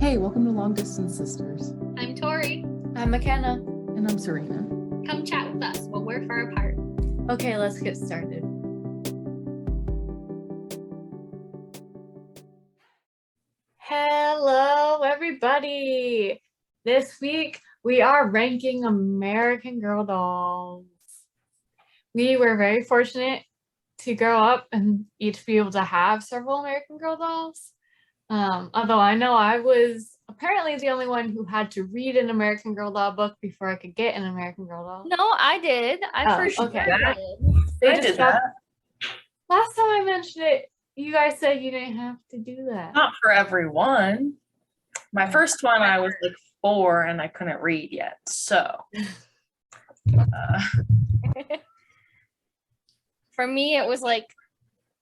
Hey, welcome to Long Distance Sisters. I'm Tori. I'm McKenna. And I'm Serena. Come chat with us while we're far apart. Okay, let's get started. Hello, everybody. This week, we are ranking American Girl dolls. We were very fortunate to grow up and each be able to have several American Girl dolls. Although I know I was apparently the only one who had to read an American Girl doll book before I could get an American Girl doll. No, I did. I for sure did. I did that. Last time I mentioned it, you guys said you didn't have to do that. Not for everyone. My first one, I was like 4 and I couldn't read yet. So, For me, it was like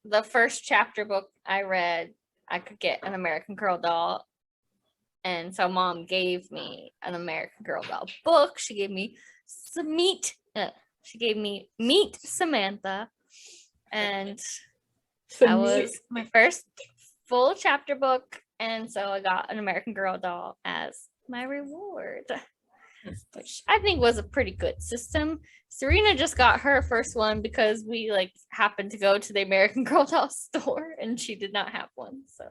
the first chapter book I read, I could get an American Girl doll. And so mom gave me an American Girl doll book. She gave me some Meet Samantha. And that was my first full chapter book. And so I got an American Girl doll as my reward, which I think was a pretty good system. Serena just got her first one because we like happened to go to the American Girl doll store and she did not have one. So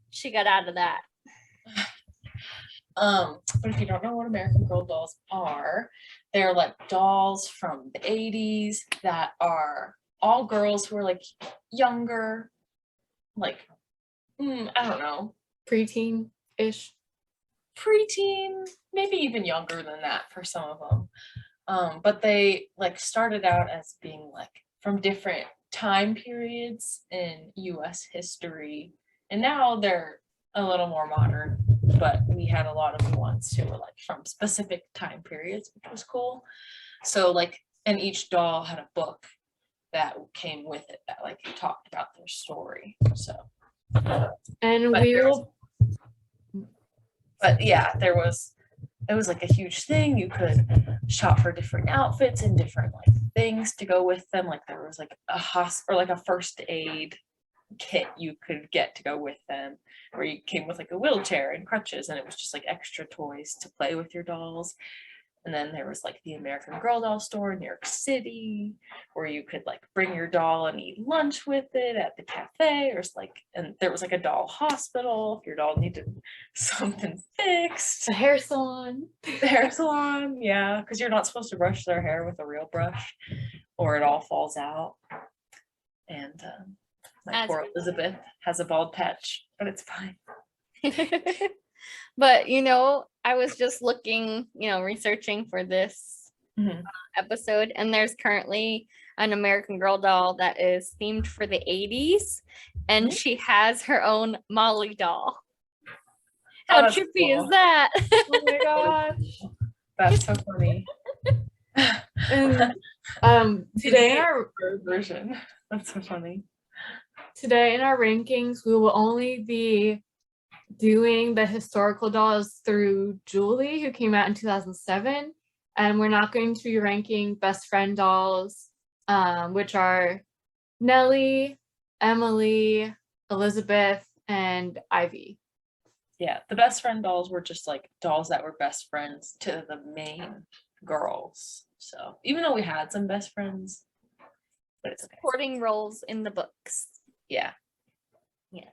she got out of that. but if you don't know what American Girl dolls are, they're like dolls from the 80s that are all girls who are like younger, like, I don't know. Preteen-ish. Preteen, maybe even younger than that for some of them. But they like started out as being like from different time periods in US history. And now they're a little more modern, but we had a lot of the ones who were like from specific time periods, which was cool. So like, and each doll had a book that came with it that like talked about their story. So, And but yeah, it was like a huge thing. You could shop for different outfits and different like things to go with them. Like there was like a first aid kit you could get to go with them, where you came with like a wheelchair and crutches, and it was just like extra toys to play with your dolls. And then there was like the American Girl doll store in New York City, where you could like bring your doll and eat lunch with it at the cafe, and there was like a doll hospital if your doll needed something fixed. the hair salon. The hair salon, yeah, because you're not supposed to brush their hair with a real brush, or it all falls out. And my poor Elizabeth has a bald patch, but it's fine. But I was just looking, researching for this episode, and there's currently an American Girl doll that is themed for the 80s, and she has her own Molly doll. How trippy is that? Oh my gosh. That's so funny. And today in our version. That's so funny. Today in our rankings, we will only be doing the historical dolls through Julie, who came out in 2007, and we're not going to be ranking best friend dolls, which are Nellie, Emily, Elizabeth, and Ivy. Yeah, the best friend dolls were just like dolls that were best friends to the main girls. So even though we had some best friends, but it's okay. Supporting roles in the books. Yeah. Yes.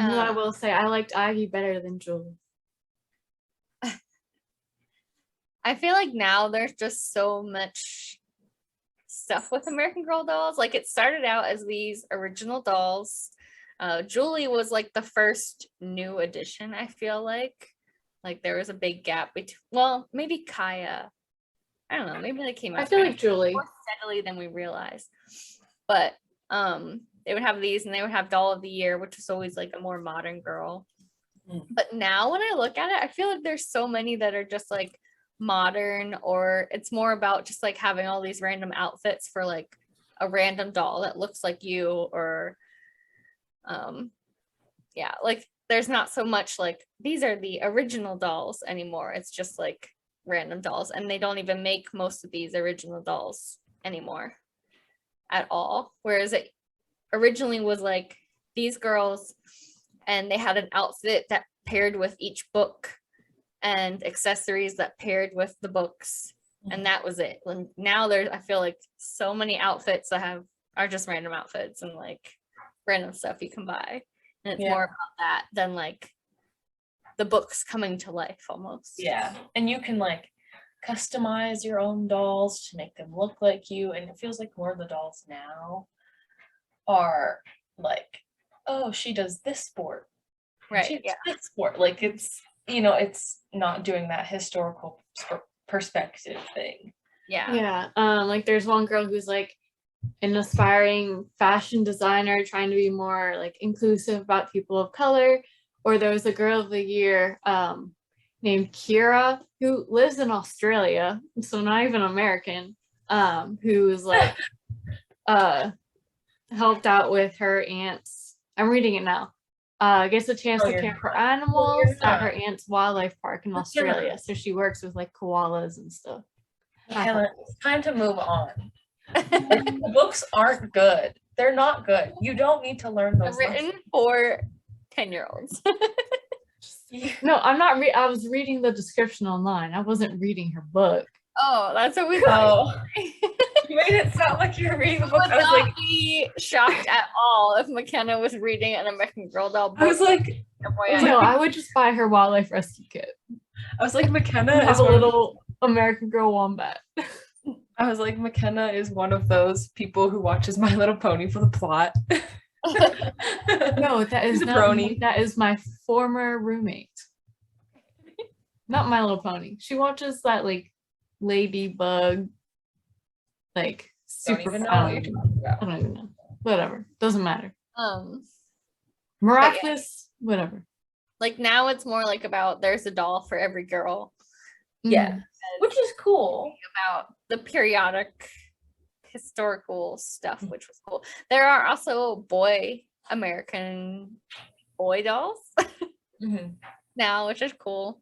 I will say I liked Ivy better than Julie. I feel like now there's just so much stuff with American Girl dolls. Like it started out as these original dolls. Julie was like the first new edition, I feel like. Like there was a big gap between, well, maybe Kaya. I don't know, maybe they came out. I feel like Julie more steadily than we realized. But they would have these, and they would have Doll of the Year, which was always like a more modern girl. But now when I look at it, I feel like there's so many that are just like modern, or it's more about just like having all these random outfits for like a random doll that looks like you, or like there's not so much like these are the original dolls anymore. It's just like random dolls, and they don't even make most of these original dolls anymore at all, whereas it originally was like these girls and they had an outfit that paired with each book and accessories that paired with the books, and that was it. And now there's, I feel like, so many outfits that are just random outfits and like random stuff you can buy, and it's more about that than like the books coming to life almost. Yeah, and you can like customize your own dolls to make them look like you, and it feels like more of the dolls now are like, oh, she does this sport, Right. she does Yeah. that sport. Like, it's, you know, it's not doing that historical perspective thing. Yeah. Like there's one girl who's like an aspiring fashion designer trying to be more like inclusive about people of color. Or there was a girl of the year named Kira who lives in Australia, so not even American, who's like helped out with her aunt's, I'm reading it now, gets a chance to care for animals at her aunt's wildlife park in Australia. So she works with like koalas and stuff. Helen, it's time to move on. Like, the books aren't good. They're not good. You don't need to learn those Written lessons. for 10-year-olds. No, I'm not I was reading the description online. I wasn't reading her book. Oh, that's what we Oh. You made it sound like you were reading the book. would I was not like, be shocked at all if McKenna was reading an American Girl doll book. I was like, No, I would just buy her wildlife rescue kit. McKenna Have is a one of, little American Girl wombat. I was like, McKenna is one of those people who watches My Little Pony for the plot. No, that is She's a not brony. me. That is my former roommate. Not My Little Pony. She watches that like ladybug, like Don't super even know what you're fun. talking I about. don't even know. Whatever. Doesn't matter. But Miraculous, whatever. like now it's more like about there's a doll for every girl, Yeah, Mhm. which is cool. about the periodic historical stuff, which was cool. There are also American boy dolls Mhm. now, which is cool.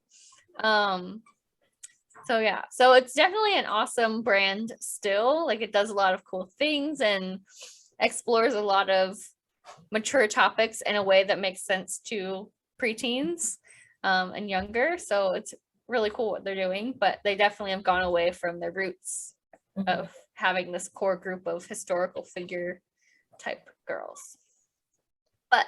So yeah, so it's definitely an awesome brand still. Like it does a lot of cool things and explores a lot of mature topics in a way that makes sense to preteens and younger. So it's really cool what they're doing, but they definitely have gone away from their roots of having this core group of historical figure type girls. But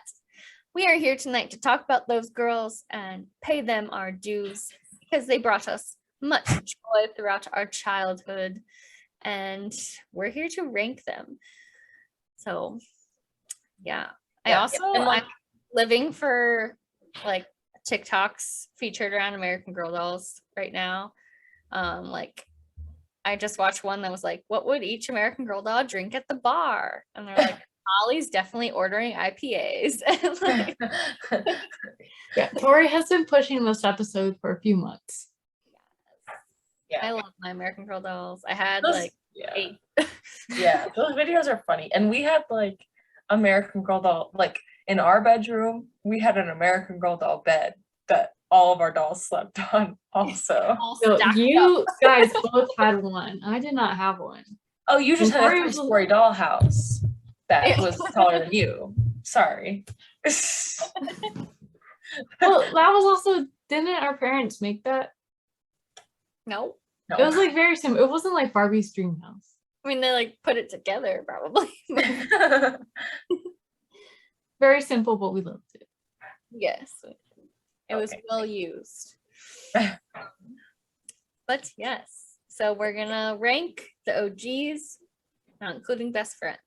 we are here tonight to talk about those girls and pay them our dues because they brought us much joy throughout our childhood, and we're here to rank them. So yeah, I Yeah, also and, like- I'm living for like TikToks featured around American Girl dolls right now. Like I just watched one that was like, what would each American Girl doll drink at the bar? And they're like, Molly's definitely ordering IPAs. And, like, Yeah, Tori has been pushing this episode for a few months. Yeah. I love my American Girl dolls. I had Those- like yeah. 8. Yeah, those videos are funny. And we had like American Girl doll, like in our bedroom, we had an American Girl doll bed that all of our dolls slept on also. All So stacked you guys both had one. I did not have one. Oh, you just And had a Tori was- 3-story dollhouse that Yeah. was taller than you. Sorry. Well, that was also, didn't our parents make that? No, No. It was like very simple. It wasn't like Barbie's dream house. I mean they like put it together probably. Very simple, but we loved it. Yes, it was Okay. well used. But yes, so we're gonna rank the OGs, not including best friends.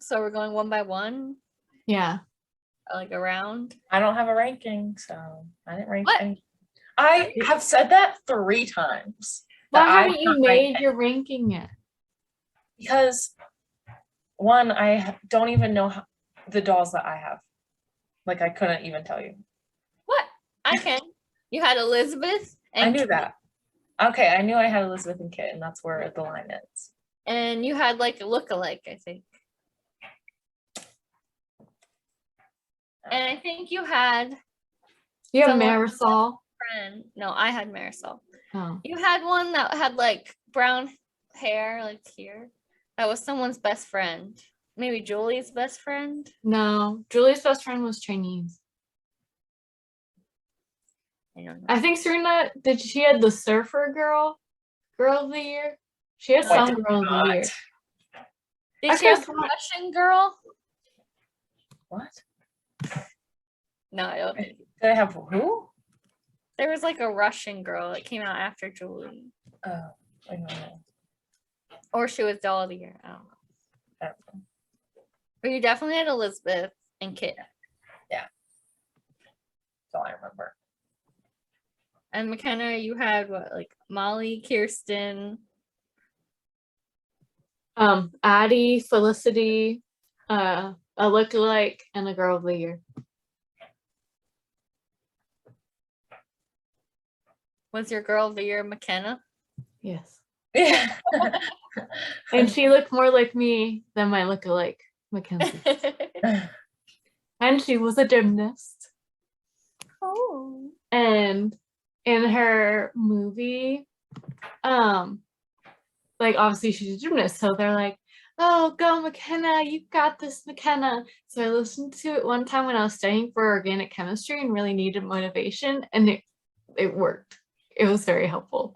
So we're going one by one, Yeah. like around. I don't have a ranking, so I didn't rank What? any. I have said that 3 times. Why that I haven't you don't rank made your ranking yet? because one, don't even know the dolls that I have. Like, I couldn't even tell you. What? I can. You had Elizabeth and I knew that. Okay, I knew I had Elizabeth and Kit, and that's where the line is. And you had like a look-alike, I think. And I think you had You have Someone- Marisol. friend. No, I had Marisol. Oh. You had one that had like brown hair, like here. That was someone's best friend. maybe Julie's best friend. No, Julie's best friend was Chinese. I don't know. I think Serena she had the surfer girl of the year. She had No, I some did girl of the year. Did I she have guess the not. Russian girl? What? No, I don't think. Did I have who? There was like a Russian girl that came out after Julie. Oh, I don't know. Or she was doll of the year. I don't know. I don't know. But you definitely had Elizabeth and Kit. That's all I remember. And McKenna, you had what, like Molly, Kirsten. Addie, Felicity, a lookalike, and a girl of the year. Was your girl of the year McKenna? Yes. Yeah. And she looked more like me than my lookalike, Mackenzie. And she was a gymnast. Oh. And in her movie, like obviously she's a gymnast, so they're like, "Oh, go McKenna, you got this, McKenna." So I listened to it one time when I was studying for organic chemistry and really needed motivation, and it worked. It was very helpful.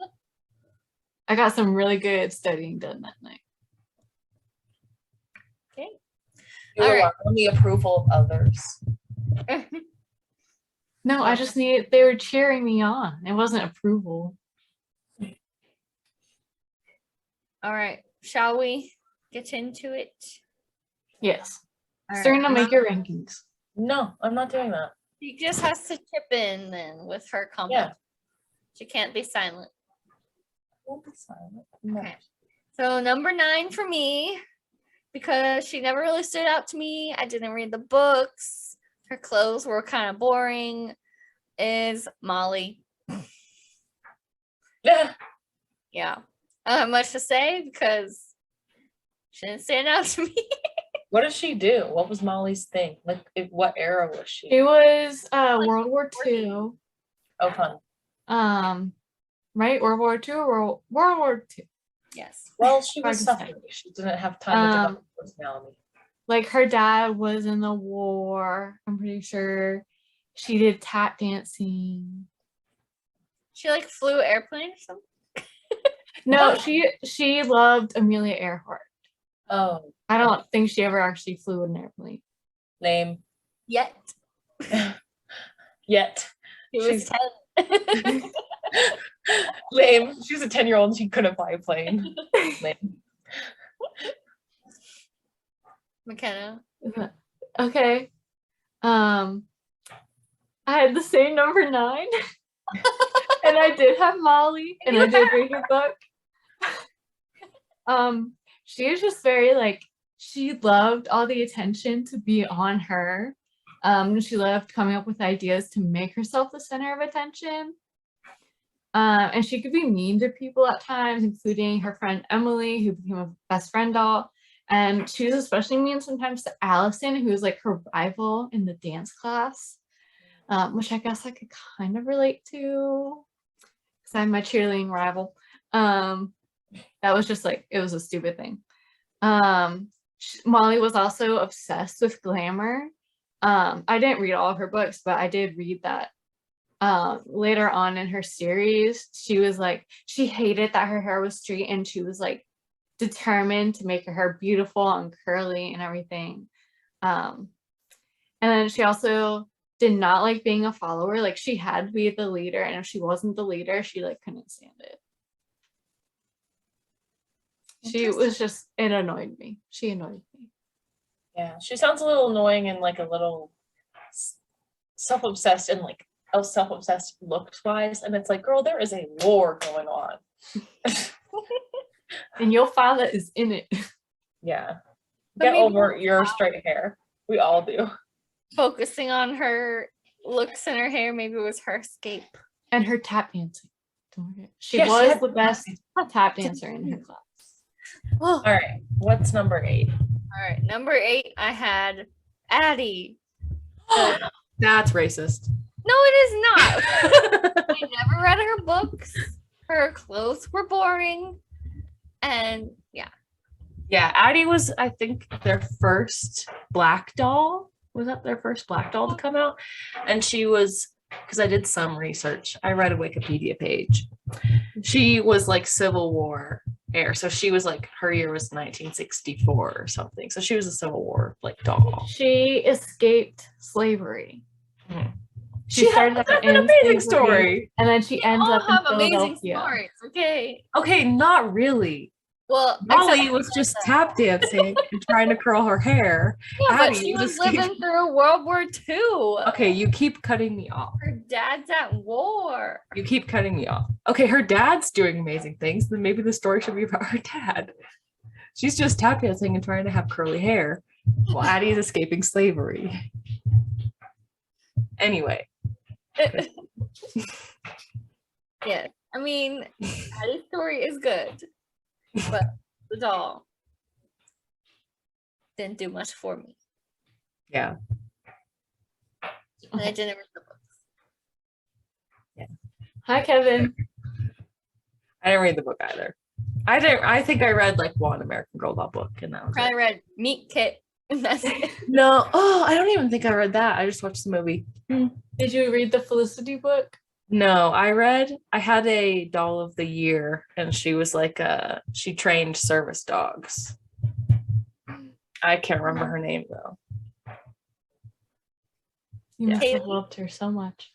I got some really good studying done that night. Okay. You All rely right. on the approval of others. No, I just needed, they were cheering me on. It wasn't approval. All right. Shall we get into it? Yes. All right. Serena, make your rankings. No, I'm not doing that. She just has to chip in then with her comment. Yeah. She can't be silent. Won't be silent. No. Okay. So number 9 for me, because she never really stood out to me. I didn't read the books. Her clothes were kind of boring. Is Molly. Yeah. Yeah. I don't have much to say because she didn't stand out to me. What did she do? What was Molly's thing? Like, what era was she? It was World War 40. II. Oh, fun. Right? World War II or World War II. Yes. Well, she was Frankenstein. suffering. She didn't have time to develop personality. Like her dad was in the war, I'm pretty sure. She did tap dancing. She like flew airplane or something. No, she loved Amelia Earhart. Oh, I don't think she ever actually flew an airplane. name. Yet. Yet. She was 10. Lame. She was a 10-year-old and she couldn't fly a plane. Lame. McKenna. Okay. I had the same number 9. And I did have Molly, and I did read her book. She was just very like, she loved all the attention to be on her. She loved coming up with ideas to make herself the center of attention. And she could be mean to people at times, including her friend Emily, who became a best friend doll. And she was especially mean sometimes to Allison, who was like her rival in the dance class, which I guess I could kind of relate to because I'm my cheerleading rival. That was just like, it was a stupid thing. Molly was also obsessed with glamour. I didn't read all of her books, but I did read that later on in her series, she was like, she hated that her hair was straight and she was like determined to make her hair beautiful and curly and everything. And then she also did not like being a follower. Like she had to be the leader, and if she wasn't the leader, she like couldn't stand it. She was just, it annoyed me. She annoyed me. Yeah, she sounds a little annoying and like a little self-obsessed and like self-obsessed looks wise. And it's like, girl, there is a war going on. And your father is in it. Yeah. But Get maybe over your straight hair. We all do. Focusing on her looks and her hair, maybe it was her escape. And her tap dancing. Don't forget. She Yeah, she was had the best tap dancer in her class. Oh. All right. What's number 8? All right, number 8, I had Addie. That's racist. No, it is not. I never read her books. Her clothes were boring. And yeah. Yeah, Addie was, I think, their first black doll. Was that their first black doll to come out? And she was, because I did some research, I read a Wikipedia page. She was like Civil War era. So she was like, her year was 1964 or something. So she was a Civil War like doll. She escaped slavery. Mhm. She started that's out an in amazing slavery, story. and then she ends All up in have amazing Philadelphia. stories. Okay. Okay, not really. Well, Molly except- was just tap dancing and trying to curl her hair. yeah, but Addie she was was escaping- living through World War II. Okay, you keep cutting me off. Her dad's at war. You keep cutting me off. Okay, her dad's doing amazing things. Then maybe the story should be about her dad. She's just tap dancing and trying to have curly hair while Addie is escaping slavery. Anyway, Yeah, I mean, Addie's story is good, but the doll didn't do much for me. yeah. And I didn't read the book. Hi, Kevin. I didn't read the book either. I think I read like one American Girl doll book and that was Probably it. read Meat Kit, and that's it. No, oh, I don't even think I read that. I just watched the movie. Did you read the Felicity book? No, I had a doll of the year and she was like she trained service dogs. I can't remember her name though. You Yeah. must have loved her so much.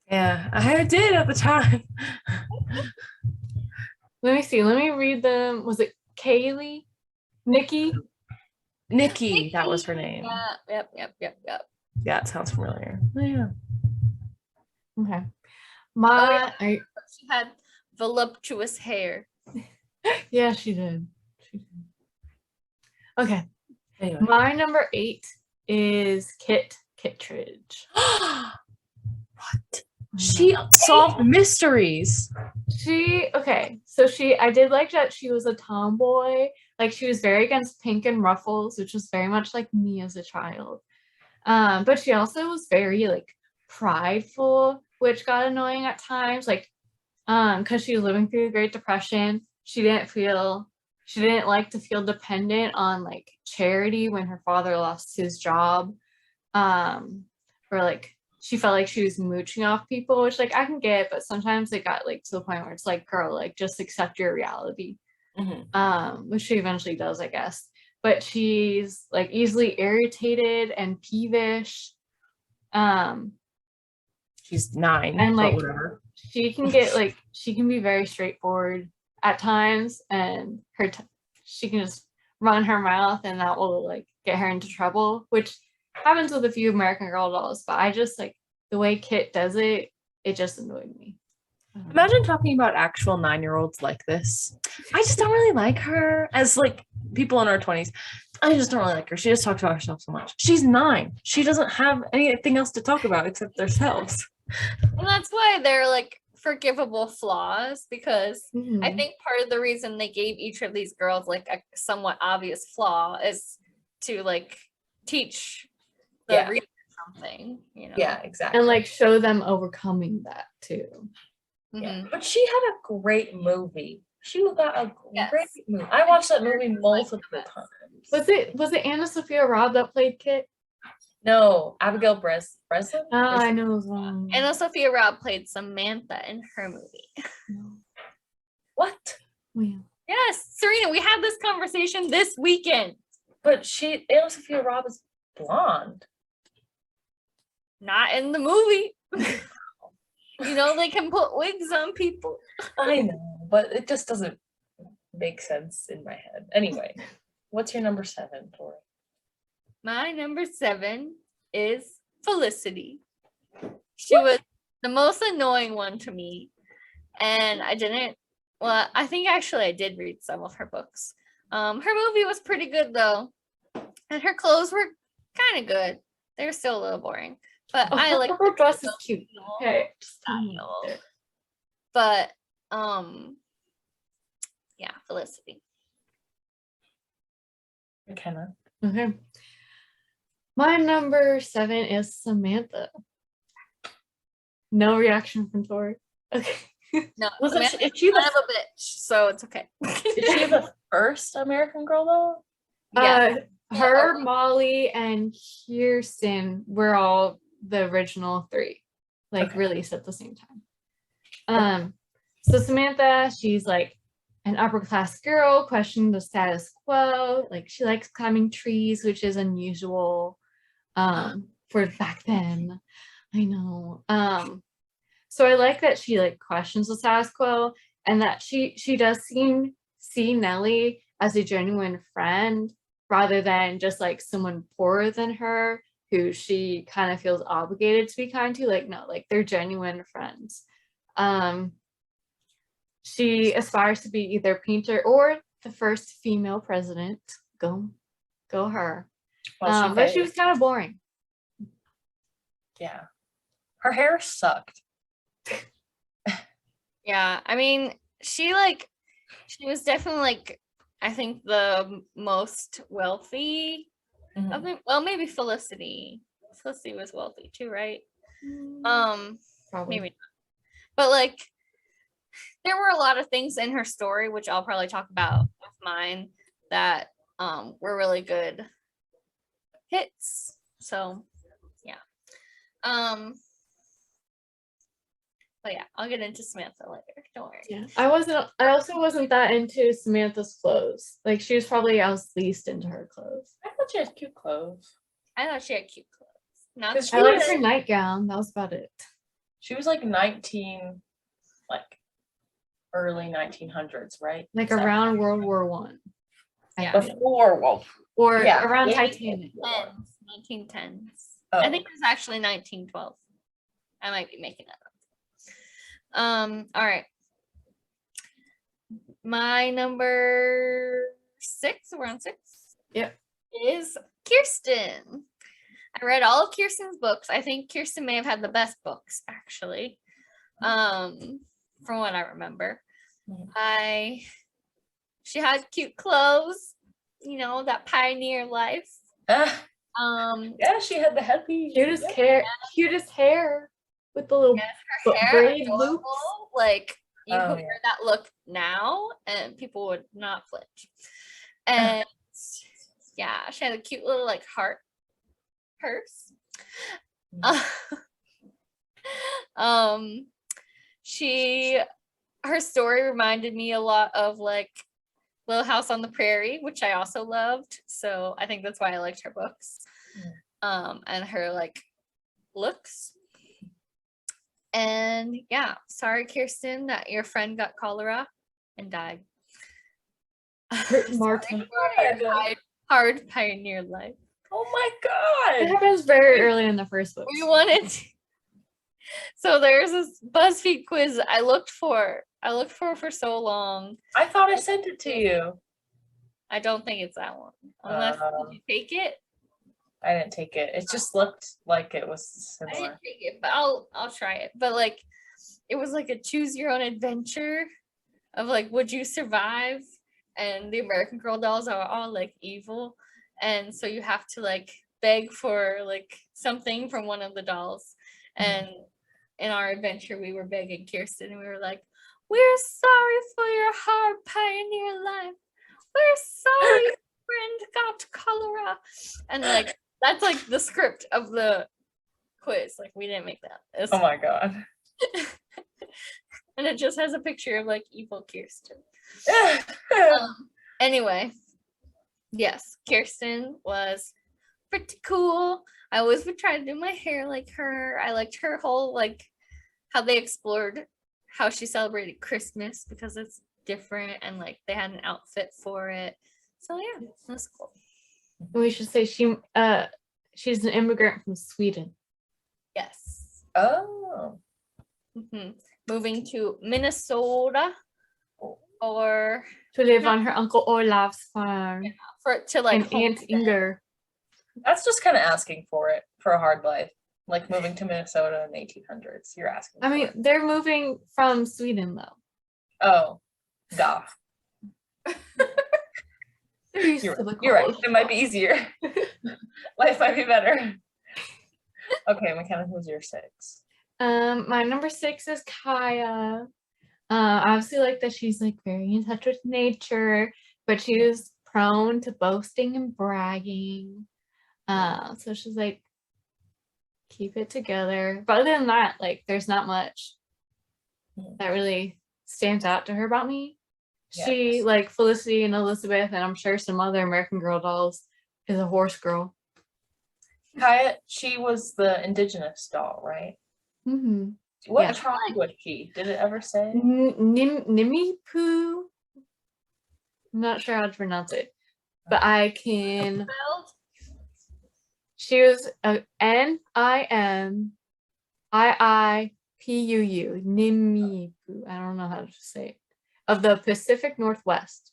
Yeah, I did at the time. Let me see. Let me read them. Was it Kaylee? Nikki? Nikki, that was her name. Yeah, yep. Yeah, it sounds familiar. Oh, yeah. Okay. She had voluptuous hair. Yeah, she did. She did. Okay. Anyway. My number 8 is Kit Kittredge. What? She solved mysteries. I did like that she was a tomboy. Like she was very against pink and ruffles, which was very much like me as a child. But she also was very like prideful, which got annoying at times. Like, because she was living through the Great Depression, she didn't like to feel dependent on like charity when her father lost his job. Or like she felt like she was mooching off people, which like I can get, but sometimes it got like to the point where it's like, girl, like just accept your reality. Which she eventually does, I guess. But she's like easily irritated and peevish. She's 9, And, but like, whatever. She can be very straightforward at times, and she can just run her mouth, and that will like get her into trouble, which happens with a few American Girl dolls. But I just like the way Kit does it. It just annoyed me. Imagine talking about actual 9-year-olds like this. I just don't really like her as like people in our 20s. I just don't really like her. She just talks about herself so much. She's 9. She doesn't have anything else to talk about except themselves. And that's why they're like forgivable flaws, because Mhm. I think part of the reason they gave each of these girls like a somewhat obvious flaw is to like teach the Yeah. reader something, you know. exactly. And like show them overcoming that too. Mhm. But she had a great movie. She got a Yes. great movie. I watched that movie multiple times. Was it Anna Sophia Robb that played Kit? No, Abigail Breslin? Oh, I know it was wrong. Anna Sophia Robb played Samantha in her movie. What? Well, Yes, Serena, we had this conversation this weekend. But Anna Sophia Robb is blonde. Not in the movie. You know, they can put wigs on people. I know, but it just doesn't make sense in my head. Anyway, what's your number 7, Tori? My number 7 is Felicity. She was the most annoying one to me. And I think actually I did read some of her books. Her movie was pretty good though. And her clothes were kind of good. They're still a little boring. But I like her dress is cute. Okay. style. But yeah, Felicity. McKenna. Okay. My number 7 is Samantha. No reaction from Tori. Okay. No, Wasn't Samantha's she, is she kind the of a bitch, so it's okay. is she the first American Girl doll? Yeah. Her, Molly, and Kirsten were all the original 3, like Okay. released at the same time. So Samantha, she's like an upper class girl, questioning the status quo. Like she likes climbing trees, which is unusual for back then. I know. So I like that she like questions the status quo, and that she does see Nellie as a genuine friend rather than just like someone poorer than her who she kind of feels obligated to be kind to. Like no, like they're genuine friends. She aspires to be either painter or the first female president. Go her. Well, But she was kind of boring. yeah. Her hair sucked. Yeah, I mean, she was definitely like, I think the most wealthy Mhm. of them. Well, maybe Felicity. Felicity was wealthy too, right? Probably. Maybe not. But like, there were a lot of things in her story, which I'll probably talk about with mine, that were really good hits. So yeah. But yeah, I'll get into Samantha later. Don't worry. Yeah, I also wasn't that into Samantha's clothes. Like she was probably I was least into her clothes. I thought she had cute clothes. I thought she had cute clothes. Not 'Cause she I liked was- her nightgown. That was about it. She was like 19, like early 1900s, right? Like Is that- around World War One. Yeah. before World. Or Yeah, around maybe. Titanic. 1910s. Oh. I think it was actually 1912. I might be making that up. All right. My number 6, we're on 6. Yep. Is Kirsten. I read all of Kirsten's books. I think Kirsten may have had the best books, actually. From what I remember. Mhm. She had cute clothes, you know, that pioneer life. Yeah, she had the headpiece. Cutest hair with the little Hair, braid adorable. loops. Like you Oh, could yeah. wear that look now and people would not flinch. And yeah, she had a cute little like heart purse. Her story reminded me a lot of like Little House on the Prairie, which I also loved. So I think that's why I liked her books. And her like looks. And yeah, sorry, Kirsten, that your friend got cholera and died. Martin. Hard pioneer life. Oh my It god. happens very early in the first book. We wanted to. So there's this BuzzFeed quiz I looked for for so long. I thought I sent it to you. I don't think it's that one. Unless did you take it? I didn't take it. It just looked like it was I didn't similar. take it, but I'll try it. But like it was like a choose your own adventure of like, would you survive? And the American Girl dolls are all like evil. And so you have to like beg for like something from one of the dolls. And in our adventure, we were begging Kirsten and we were like, we're sorry for your hard pioneer life. We're sorry your friend got cholera. And like, that's like the script of the quiz. Like we didn't make that. It's- Oh my god. and it just has a picture of like evil Kirsten. Oh Anyway, yes, Kirsten was pretty cool. I always would try to do my hair like her. I liked her whole like how they explored how she celebrated Christmas because it's different and like they had an outfit for it. So yeah, that's cool. We should say she's an immigrant from Sweden. Yes. Oh. Mhm. Moving to Minnesota or To live on her Uncle Olaf's farm. to like And Aunt Inger. That's just kind of asking for it for a hard life. Like moving to Minnesota in the 1800s. You're asking. I for mean, it. they're moving from Sweden though. Oh. Duh. They're used You're to the right. You're right. cold. It might be easier. Life might be better. Okay, McKenna, who's your 6? My number 6 is Kaya. I obviously like that she's like very in touch with nature, but she is prone to boasting and bragging. So she's like, keep it together. But other than that, like there's not much that really stands out to her about me. She, Yes. like Felicity and Elizabeth, and I'm sure some other American Girl dolls, is a horse girl. Kaya, she was the indigenous doll, right? Mm-hmm. What Yeah. tribe was she? Did it ever say? Nimipu. I'm not sure how to pronounce it, but I can. She was a Nimipu. Nimipu. I don't know how to say it. Of the Pacific Northwest.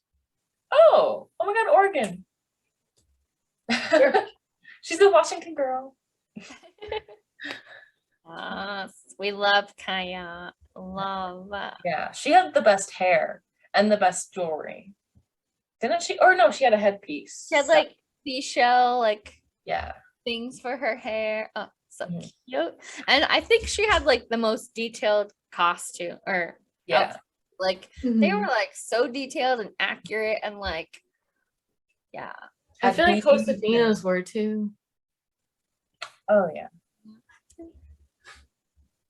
Oh my God, Oregon. She's a Washington girl. We love Kaya. Love. Yeah, she had the best hair and the best jewelry. Didn't she? Or no, she had a headpiece. She had like seashell like Yeah. things for her hair. Oh, so Mhm. cute. And I think she had like the most detailed costume or Yeah. outfit. Like they Mhm. were like so detailed and accurate and like yeah. I feel like Had beads Josefina's were too. Oh yeah.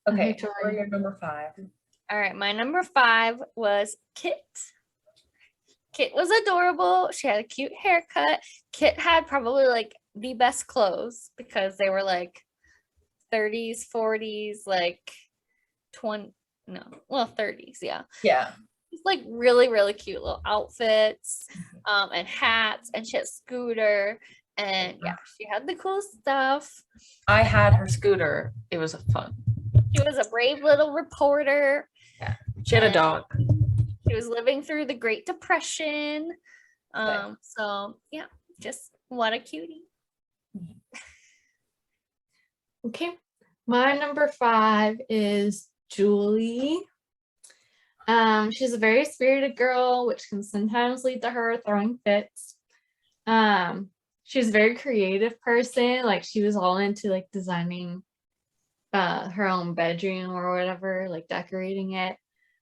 Okay, Victoria. for your number 5. All right, my number 5 was Kit. Kit was adorable. She had a cute haircut. Kit had probably like the best clothes because they were like 30s, 40s, like 20, no, well, 30s, yeah. Yeah. It's like really, really cute little outfits, and hats, and she had a scooter, and yeah, she had the cool stuff. I had her scooter. It was fun. She was a brave little reporter. She had a and dog. She was living through the Great Depression. Okay. So yeah, just what a cutie. Okay. My number 5 is Julie. She's a very spirited girl, which can sometimes lead to her throwing fits. She's a very creative person. Like she was all into like designing her own bedroom or whatever, like decorating it.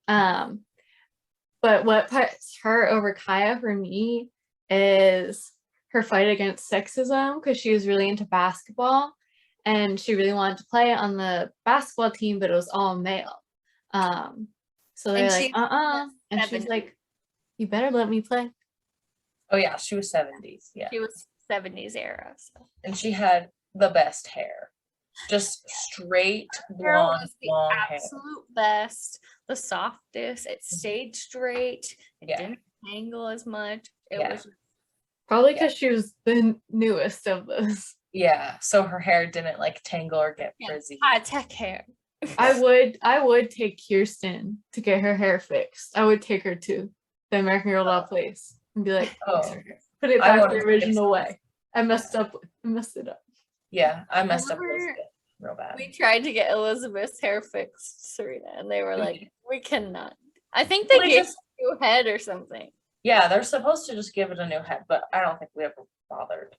But what puts her over Kaya for me is her fight against sexism, because she was really into basketball and she really wanted to play on the basketball team, but it was all male. So they're And like, she's and she's 70s. like, you better let me play. Oh yeah, she was 70s. Yeah. She was 70s era. So. And she had the best hair. Just straight Girl blonde, was the long hair. absolute best, the softest. It stayed straight. It Yeah. didn't tangle as much. It Yeah. was Probably because she was the newest of this. Yeah, so her hair didn't like tangle or get frizzy. high tech hair. I would take Kirsten to get her hair fixed. I would take her to the American Girl doll place and be like, fix her hair. Put it I back wanted the to original fix way. I messed it up. Yeah, I messed up Remember- Elizabeth real bad. We tried to get Elizabeth's hair fixed, Serena, and they were like, we cannot. I think they Well, they gave just- a new head or something. Yeah, they're supposed to just give it a new head, but I don't think we ever bothered.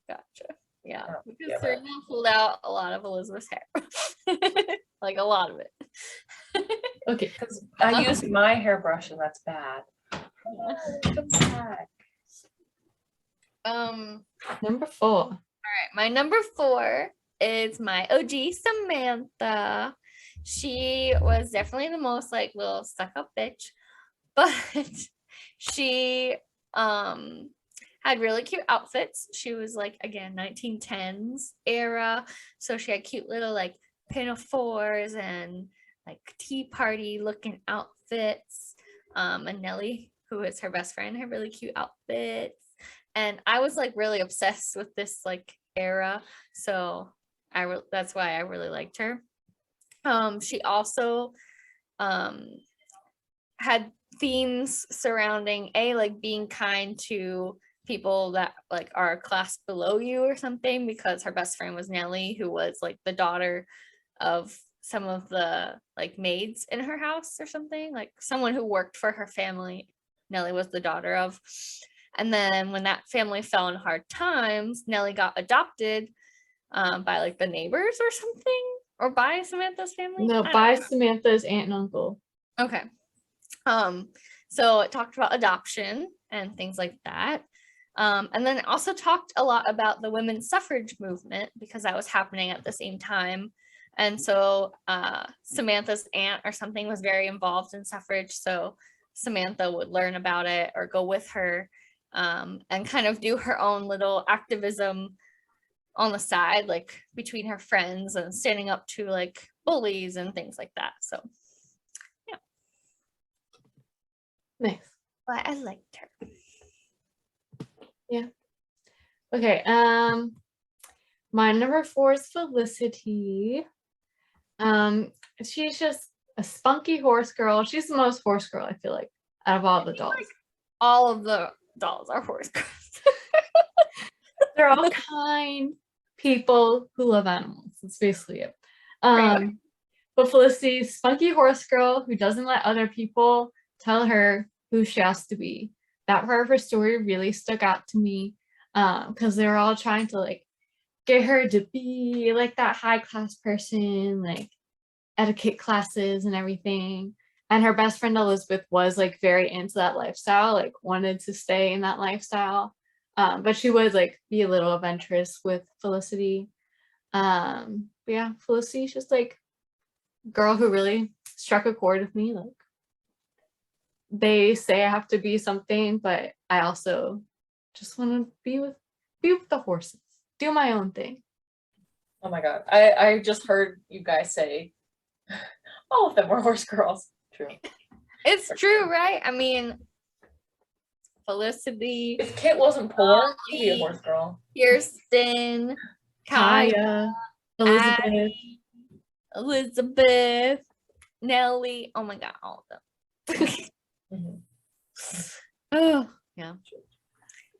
Gotcha. Yeah, Oh, because yeah, Serena pulled out a lot of Elizabeth's hair. Like a lot of it. Okay. Because I used my hairbrush and that's bad. Come back. Number 4. All right, my number 4 is my OG Samantha. She was definitely the most like little stuck up bitch, but she had really cute outfits. She was like again 1910s era, so she had cute little like pinafores and like tea party looking outfits. And Nellie, who is her best friend, had really cute outfits. And I was like really obsessed with this like era, so that's why I really liked her. She also had themes surrounding like being kind to people that like are a class below you or something, because her best friend was Nellie, who was like the daughter of some of the like maids in her house or something, like someone who worked for her family. Nellie was the daughter of. And then when that family fell in hard times, Nellie got adopted by like the neighbors or something, or by Samantha's family. No, I by don't know. Samantha's aunt and uncle. Okay. So it talked about adoption and things like that. And then it also talked a lot about the women's suffrage movement because that was happening at the same time. And so Samantha's aunt or something was very involved in suffrage. So Samantha would learn about it or go with her and kind of do her own little activism on the side, like between her friends and standing up to like bullies and things like that. So Nice. but I liked her. Okay. My number 4 is Felicity. She's just a spunky horse girl. She's the most horse girl, I feel like, out of all the dolls. All of the dolls are horse girls. They're all kind people who love animals. That's basically it. Right. But Felicity's spunky horse girl who doesn't let other people tell her who she has to be. That part of her story really stuck out to me because they were all trying to like get her to be like that high class person, like etiquette classes and everything. And her best friend Elizabeth was like very into that lifestyle, like wanted to stay in that lifestyle. But she would like be a little adventurous with Felicity. But yeah, Felicity's just like a girl who really struck a chord with me. Like they say I have to be something, but I also just want to be with the horses, do my own thing. Oh my god. I just heard you guys say all of them were horse girls. True. It's true, right? I mean, Felicity, If Kit wasn't poor, she'd be a horse girl. Kirsten, Kaya, Kaya, Elizabeth. Addie, Elizabeth, Nellie. Oh my god, all of them. Mhm. Oh, yeah.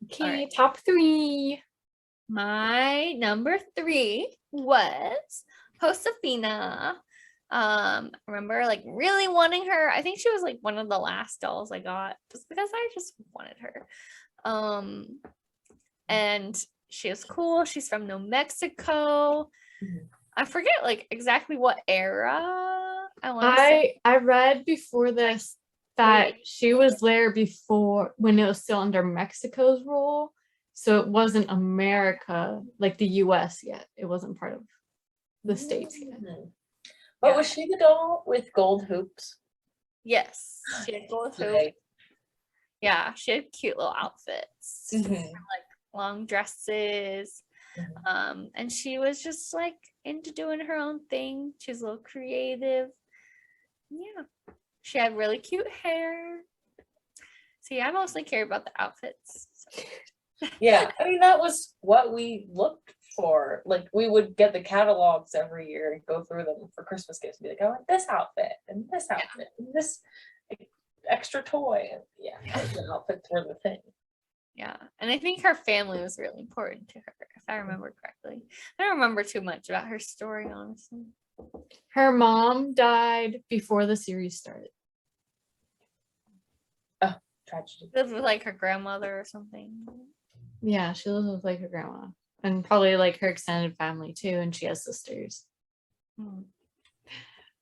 Okay, Alright. top 3. My number 3 was Josefina. Remember like really wanting her. I think she was like one of the last dolls I got just because I just wanted her. And she is cool. She's from New Mexico. Mhm. I forget like exactly what era. I want to say. I read before this that she was there before when it was still under Mexico's rule. So it wasn't America, like the US yet. It wasn't part of the States yet. Mhm. But was she the doll with gold hoops? Yes, she had gold hoops. Right. Yeah, she had cute little outfits, Mhm. long dresses. Mhm. And she was just like into doing her own thing. She's a little creative. Yeah. She had really cute hair. See, I mostly care about the outfits. So. Yeah, I mean that was what we looked for. Like we would get the catalogs every year and go through them for Christmas gifts. Be like, I want this outfit and this outfit and this extra toy. And yeah, the outfits were the thing. Yeah. And I think her family was really important to her, if I remember correctly. I don't remember too much about her story, honestly. Her mom died before the series started. Tragedy. Lived with like her grandmother or something. Yeah, she lives with like her grandma and probably like her extended family too, and she has sisters. Hmm.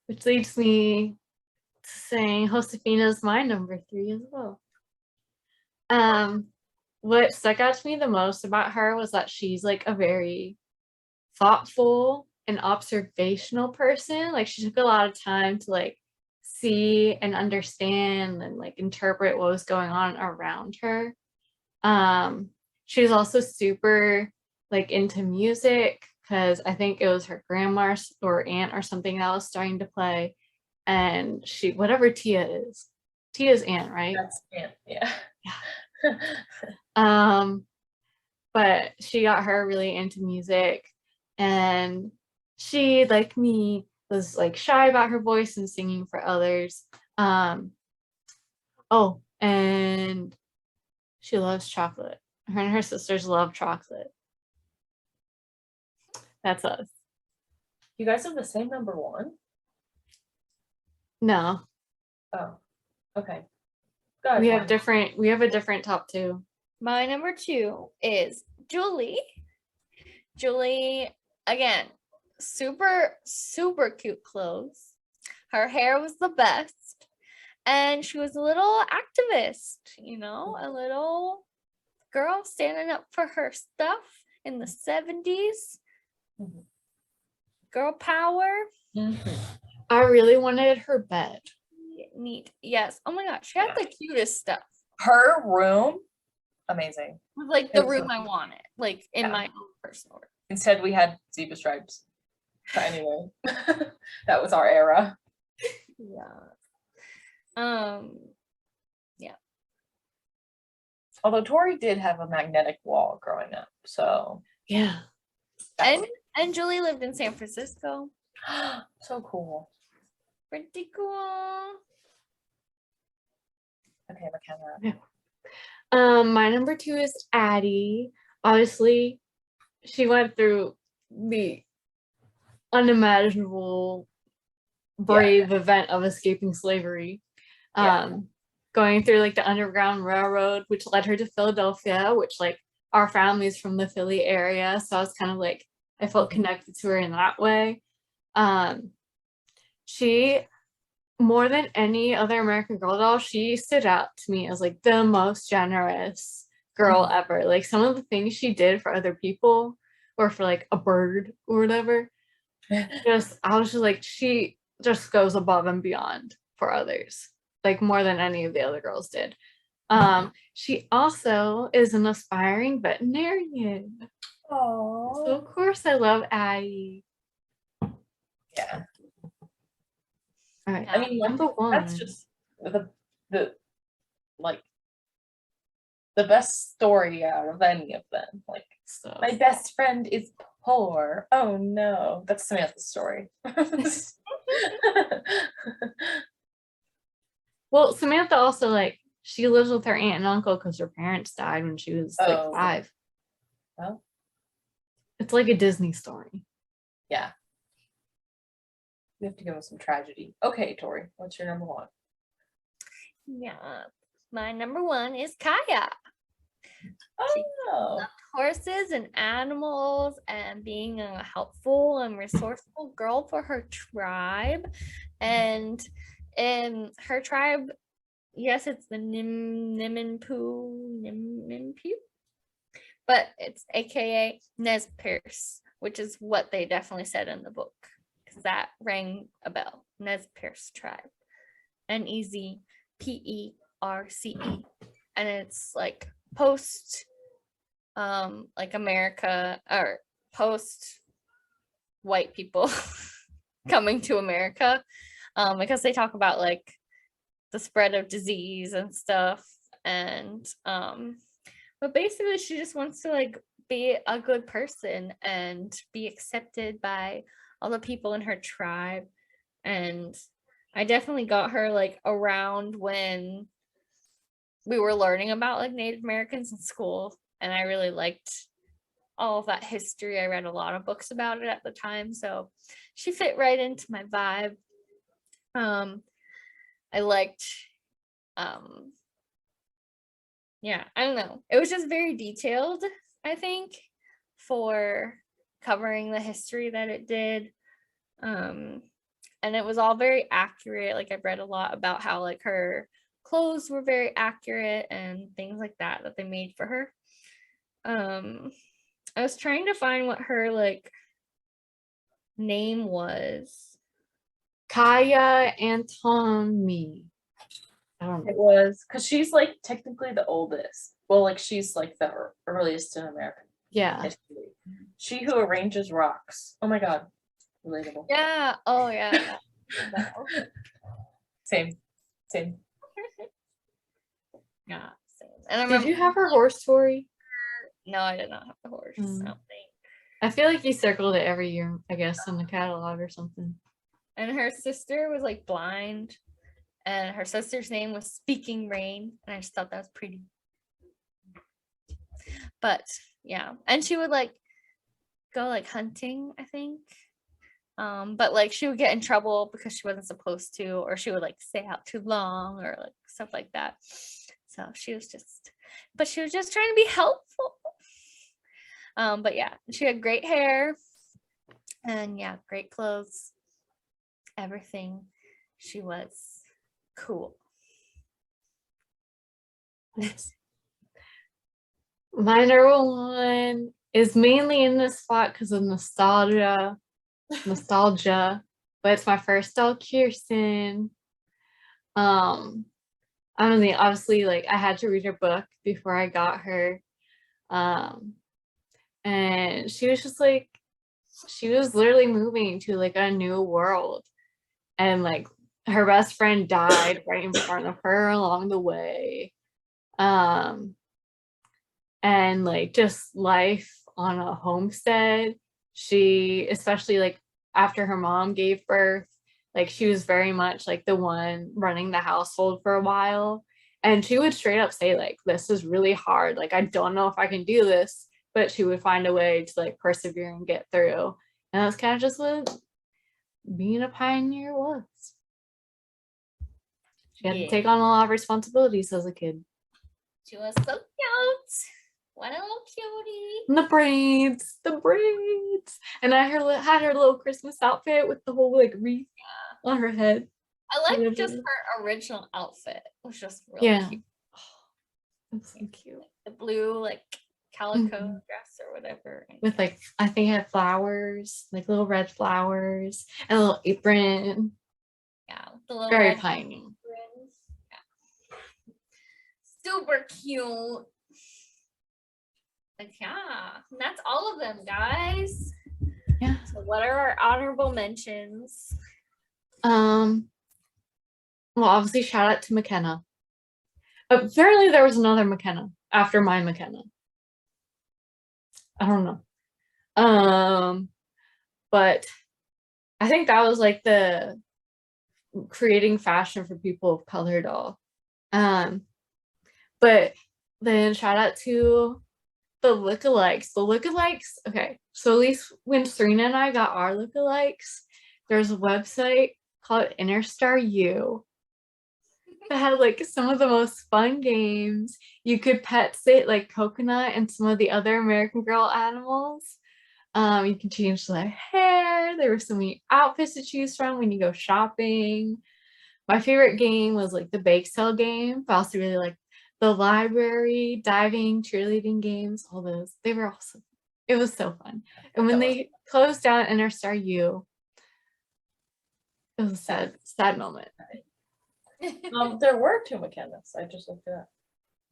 Which leads me to saying Josefina is my number 3 as well. What stuck out to me the most about her was that she's like a very thoughtful and observational person. Like she took a lot of time to like see and understand and like interpret what was going on around her. She was also super like into music because I think it was her grandma or aunt or something that was starting to play, and she whatever Tia's aunt, right? That's yeah. But she got her really into music, and she, like me, was like shy about her voice and singing for others. Oh, and she loves chocolate. Her and her sisters love chocolate. That's us. You guys have the same number 1? No, Oh, okay. Go ahead, we have Fawn. a different top 2. My number 2 is Julie. Julie, again, super, super cute clothes. Her hair was the best. And she was a little activist, you know, a little girl standing up for her stuff in the 70s. Mhm. Girl power. I really wanted her bed. Neat. Yes. Oh my gosh, she had the cutest stuff. Her room, amazing. It was like the room I wanted, like in Yeah. my own personal room. Instead, we had zebra stripes. But anyway, that was our era. Yeah. Yeah. Although Tori did have a magnetic wall growing up, so Yeah. that And Julie lived in San Francisco. was so cool. Pretty cool. Okay, McKenna. My number 2 is Addie. Obviously, she went through the unimaginable brave event of escaping slavery. Going through like the Underground Railroad, which led her to Philadelphia, which like our family's from the Philly area. So I was kind of like, I felt connected to her in that way. She, more than any other American Girl doll, she stood out to me as like the most generous girl ever. Like some of the things she did for other people or for like a bird or whatever, I was just like, she just goes above and beyond for others, like more than any of the other girls did. She also is an aspiring veterinarian. Oh, So of course I love Addie. yeah. All right, I mean, number 1. that's just the like the best story out of any of them. Like, So my best friend is poor. Oh no, that's Samantha's story. well, Samantha also like she lives with her aunt and uncle because her parents died when she was like Oh. 5. Well, It's like a Disney story. yeah. We have to go with some tragedy. Okay, Tori, what's your number 1? Yeah. My number 1 is Kaya. Oh, Horses and animals and being a helpful and resourceful girl for her tribe. And in her tribe, yes, it's the Niminpu, but it's AKA Nez Perce, which is what they definitely said in the book because that rang a bell. Nez Perce tribe, NEZPERCE, and it's like post like America or post white people coming to America, because they talk about like the spread of disease and stuff, and but basically she just wants to like be a good person and be accepted by all the people in her tribe. And I definitely got her like around when we were learning about like Native Americans in school, and I really liked all of that history. I read a lot of books about it at the time, so she fit right into my vibe. I liked yeah, I don't know, it was just very detailed, I think, for covering the history that it did. And it was all very accurate. Like I've read a lot about how like her clothes were very accurate and things like that that they made for her. I was trying to find what her like name was. Kaya Antomi. I don't it know. was because she's like technically the oldest. Well, like she's like the earliest in American Yeah. history. She who arranges rocks. Oh my god, relatable. Yeah. Oh yeah. Same. Yeah. Same. And I Did remember, you have her horse story? no, I did not have the horse. I don't think. I feel like you circled it every year, I guess, in the catalog or something. And her sister was like blind, and her sister's name was Speaking Rain, and I just thought that was pretty. But yeah, and she would like go like hunting, I think. But like she would get in trouble because she wasn't supposed to, or she would like stay out too long or like stuff like that. So she was just trying to be helpful. But yeah, she had great hair and yeah, great clothes, everything. She was cool. My number one is mainly in this spot because of nostalgia, but it's my first dog, Kirsten. I mean, obviously, like I had to read her book before I got her, and she was just like, she was literally moving to like a new world, and like her best friend died right in front of her along the way, and like just life on a homestead. She, especially like after her mom gave birth, like she was very much like the one running the household for a while, and she would straight up say like, this is really hard, like I don't know if I can do this, but she would find a way to like persevere and get through. And that's kind of just what being a pioneer was. She had to take on a lot of responsibilities as a kid. She was so cute. What a little cutie. And the braids. And I had her little Christmas outfit with the whole like wreath on her head. I like just her original outfit. It was just really cute. It was so cute. The blue like calico dress or whatever. With like, I think it had flowers, like little red flowers, and a little apron. Yeah, with the little Very red tiny. aprons. Yeah. Super cute. Like, yeah, and that's all of them, guys. Yeah. So what are our honorable mentions? Well, obviously, shout out to McKenna. Apparently, there was another McKenna after my McKenna. I don't know. But I think that was like the creating fashion for people of color doll. But then shout out to the lookalikes. The lookalikes, okay. So at least when Serena and I got our lookalikes, there's a website called Interstar U that had like some of the most fun games. You could pet sit like Coconut and some of the other American Girl animals. You can change the hair. There were so many outfits to choose from when you go shopping. My favorite game was like the bake sale game, but I also really like the library, diving, cheerleading games, all those. They were awesome. It was so fun. And when they closed down Interstar U, it was a sad moment. There were two McKennas. I just looked it up.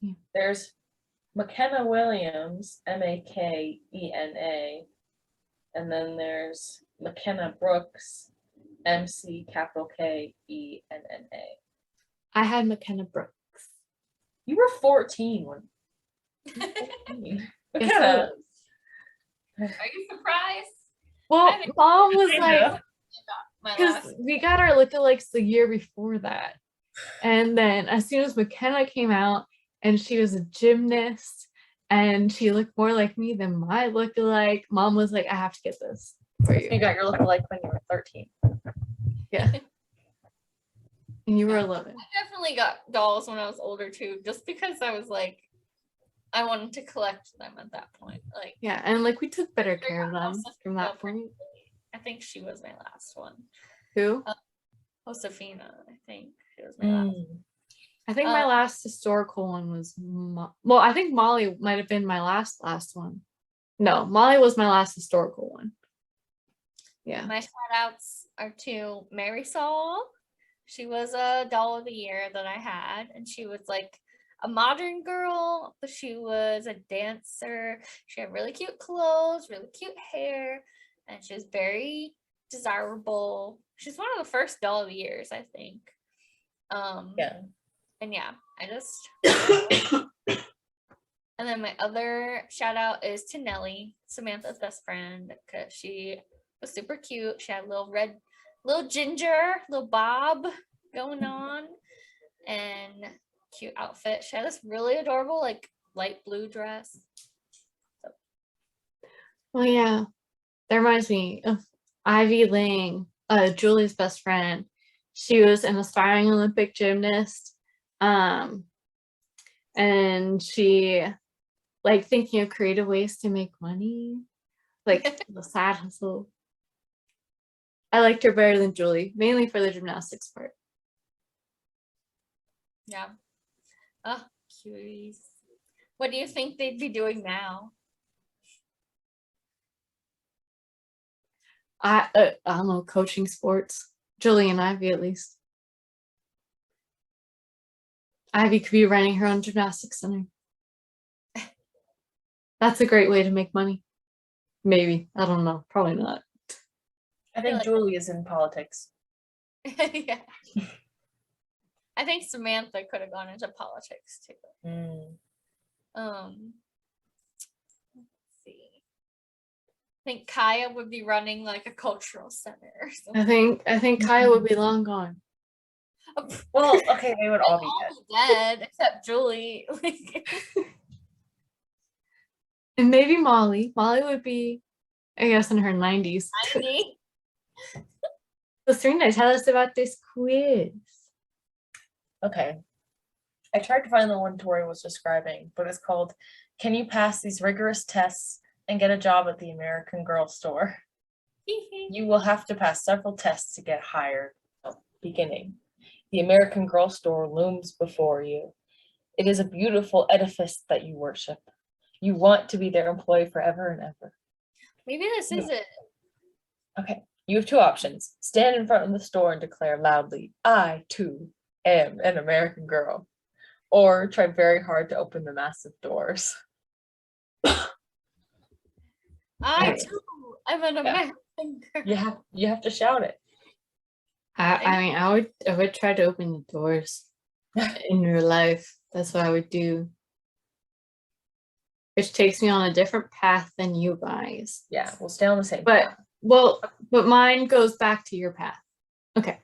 Yeah. There's McKenna Williams, McKenna, and then there's McKenna Brooks, McKenna. I had McKenna Brooks. You were 14 when. You were 14. McKenna. Are you surprised? Well, Mom was like, My because last we got our lookalikes the year before that. And then as soon as McKenna came out and she was a gymnast and she looked more like me than my lookalike, Mom was like, I have to get this for you. You got your lookalike when you were 13. Yeah. And you were 11. I definitely got dolls when I was older too, just because I was like, I wanted to collect them at that point. Like, Yeah, and like we took better I care of got them Josefina from that pretty point. early. I think she was my last one. Who? Josefina, I think she was my last. I think my last historical one was, well, I think Molly might have been my last one. No, Molly was my last historical one. Yeah. My shout outs are to Mary Saul. She was a doll of the year that I had, and she was like a modern girl, but she was a dancer. She had really cute clothes, really cute hair, and she was very desirable. She's one of the first doll of the years, I think. Yeah. And yeah, I just and then my other shout out is to Nellie, Samantha's best friend, because she was super cute. She had a little ginger, little bob going on, and cute outfit. She had this really adorable, like light blue dress. Well, yeah. That reminds me of Ivy Ling, Julie's best friend. She was an aspiring Olympic gymnast. And she like thinking of creative ways to make money, like the side hustle. I liked her better than Julie, mainly for the gymnastics part. Yeah. Oh, Jeez. What do you think they'd be doing now? I don't know, coaching sports. Julie and Ivy, at least. Ivy could be running her own gymnastics center. That's a great way to make money. Maybe. I don't know. Probably not. I think like- Julie is in politics. Yeah. I think Samantha could have gone into politics too. Mm. Let's see. I think Kaya would be running like a cultural center or something. I think Kaya would be long gone. Well, okay, they would all be All dead. be dead except Julie. Like, And maybe Molly. Molly would be, I guess, in her 90s. 90. So Serena, tell us about this quiz. Okay. I tried to find the one Tori was describing, but it's called Can You Pass These Rigorous Tests and Get a Job at the American Girl Store? You will have to pass several tests to get hired. Beginning. The American Girl Store looms before you. It is a beautiful edifice that you worship. You want to be their employee forever and ever. Maybe this is it. Okay, you have two options. Stand in front of the store and declare loudly, I too am an American girl. Or try very hard to open the massive doors. I too am an American girl. You have to shout it. I mean, I would try to open the doors in real life. That's what I would do. Which takes me on a different path than you guys. Yeah, we'll stay on the same. But but mine goes back to your path. Okay.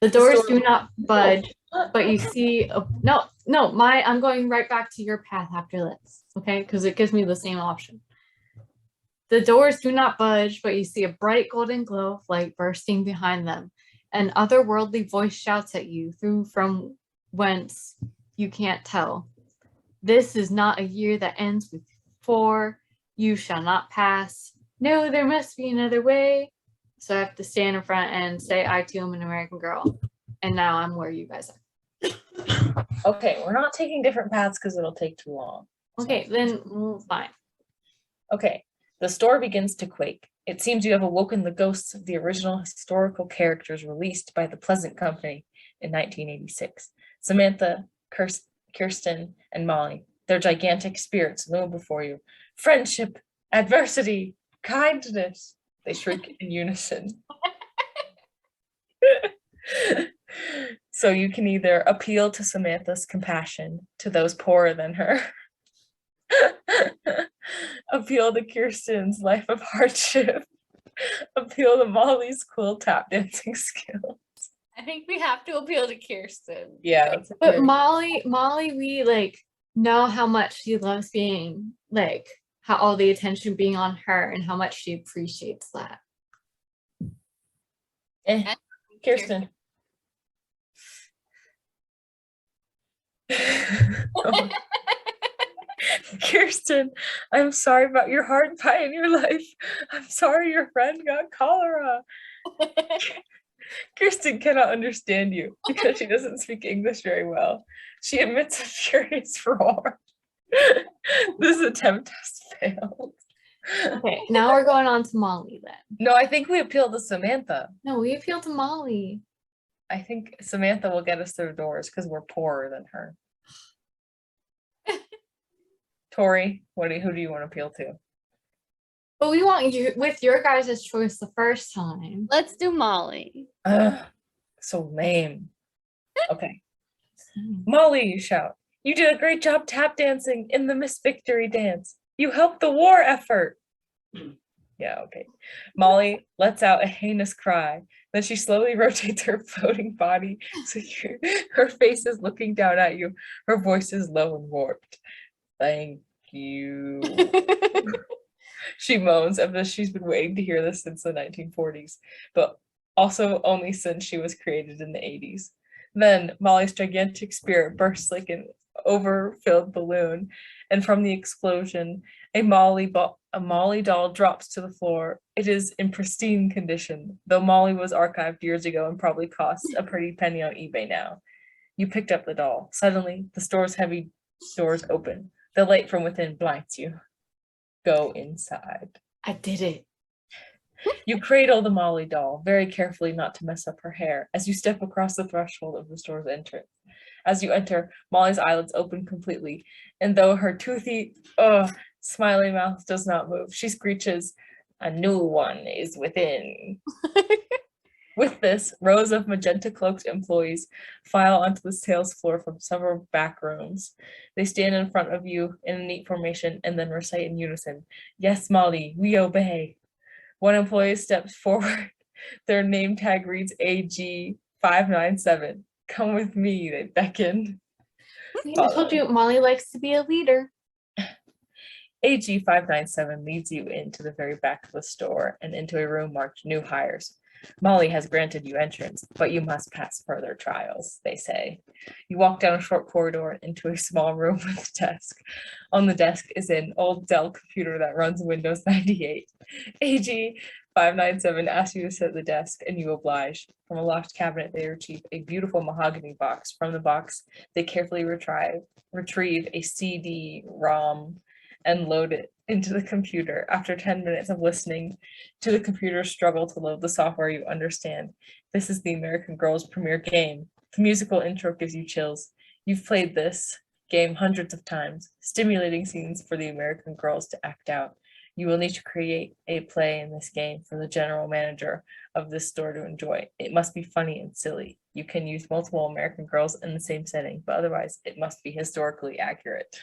The doors store- do not budge, but you see I'm going right back to your path after this. Okay, because it gives me the same option. The doors do not budge, but you see a bright golden glow of light bursting behind them. An otherworldly voice shouts at you through from whence you can't tell. This is not a year that ends with 4. You shall not pass. No, there must be another way. So I have to stand in front and say, I too am an American girl. And now I'm where you guys are. Okay, we're not taking different paths because it'll take too long. Okay, then fine. Okay, the store begins to quake. It seems you have awoken the ghosts of the original historical characters released by the Pleasant Company in 1986. Samantha, Kirsten, and Molly. Their gigantic spirits loom before you. Friendship, adversity, kindness. They shriek in unison. So you can either appeal to Samantha's compassion to those poorer than her. Appeal to Kirsten's life of hardship. Appeal to Molly's cool tap dancing skill. I think we have to appeal to Kirsten. Yeah. That's a But very- Molly, we like know how much she loves being like how all the attention being on her and how much she appreciates that. Kirsten. Oh. Kirsten, I'm sorry about your hard pie in your life. I'm sorry your friend got cholera. Kirsten cannot understand you because she doesn't speak English very well. She emits a furious roar. This attempt has failed. Okay, now we're going on to Molly then. No, I think we appeal to Samantha. No, we appeal to Molly. I think Samantha will get us through doors because we're poorer than her. Tori, who do you want to appeal to? But we want you with your guys' choice the first time. Let's do Molly. Ugh, so lame. Okay. Molly, you shout. You did a great job tap dancing in the Miss Victory dance. You helped the war effort. Yeah, okay. Molly lets out a heinous cry. Then she slowly rotates her floating body so her face is looking down at you. Her voice is low and warped. Thank you. She moans as if she's been waiting to hear this since the 1940s, but also only since she was created in the 80s. Then Molly's gigantic spirit bursts like an overfilled balloon, and from the explosion, a Molly doll drops to the floor. It is in pristine condition, though Molly was archived years ago and probably costs a pretty penny on eBay now. You picked up the doll. Suddenly, the store's heavy Doors open. The light from within blinds you. Go inside. I did it. You cradle the Molly doll, very carefully not to mess up her hair, as you step across the threshold of the store's entrance. As you enter, Molly's eyelids open completely, and though her toothy, smiling mouth does not move, she screeches, "A new one is within." With this, rows of magenta-cloaked employees file onto the sales floor from several back rooms. They stand in front of you in a neat formation and then recite in unison, "Yes, Molly, we obey." One employee steps forward. Their name tag reads AG597. "Come with me," they beckon. I told you Molly likes to be a leader. AG597 leads you into the very back of the store and into a room marked "New Hires." Molly has granted you entrance, but you must pass further trials, they say. You walk down a short corridor into a small room with a desk. On the desk is an old Dell computer that runs Windows 98. AG597 asks you to sit at the desk, and you oblige. From a locked cabinet, they retrieve a beautiful mahogany box. From the box, they carefully retrieve a CD-ROM and load it into the computer. After 10 minutes of listening to the computer struggle to load the software, you understand. This is the American Girl's premier game. The musical intro gives you chills. You've played this game hundreds of times, stimulating scenes for the American girls to act out. You will need to create a play in this game for the general manager of this store to enjoy. It must be funny and silly. You can use multiple American girls in the same setting, but otherwise it must be historically accurate.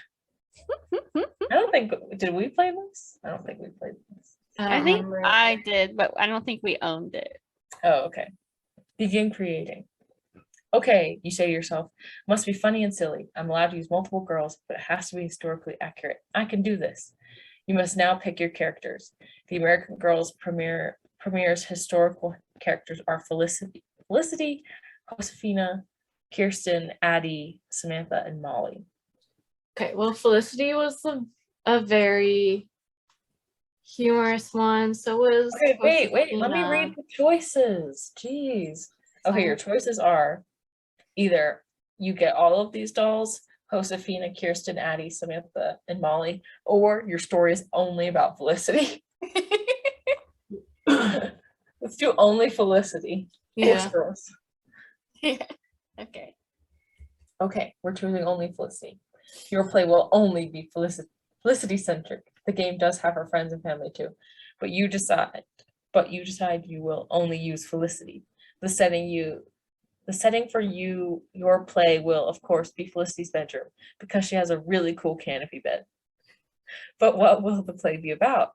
I don't think, did we play this? I don't think we played this. I think I did, but I don't think we owned it. Oh, okay. Begin creating. Okay, you say to yourself, must be funny and silly. I'm allowed to use multiple girls, but it has to be historically accurate. I can do this. You must now pick your characters. The American Girls premiere's historical characters are Felicity, Josefina, Kirsten, Addie, Samantha, and Molly. Okay, well, Felicity was a very humorous one. So was Okay, wait, let me read the choices. Jeez. Okay, your choices are either you get all of these dolls, Josefina, Kirsten, Addie, Samantha, and Molly, or your story is only about Felicity. Let's do only Felicity. Yeah. Okay. Okay, we're choosing only Felicity. Your play will only be Felicity-centric. The game does have her friends and family too, but you decide you will only use Felicity. The setting for your play will, of course, be Felicity's bedroom because she has a really cool canopy bed. But what will the play be about?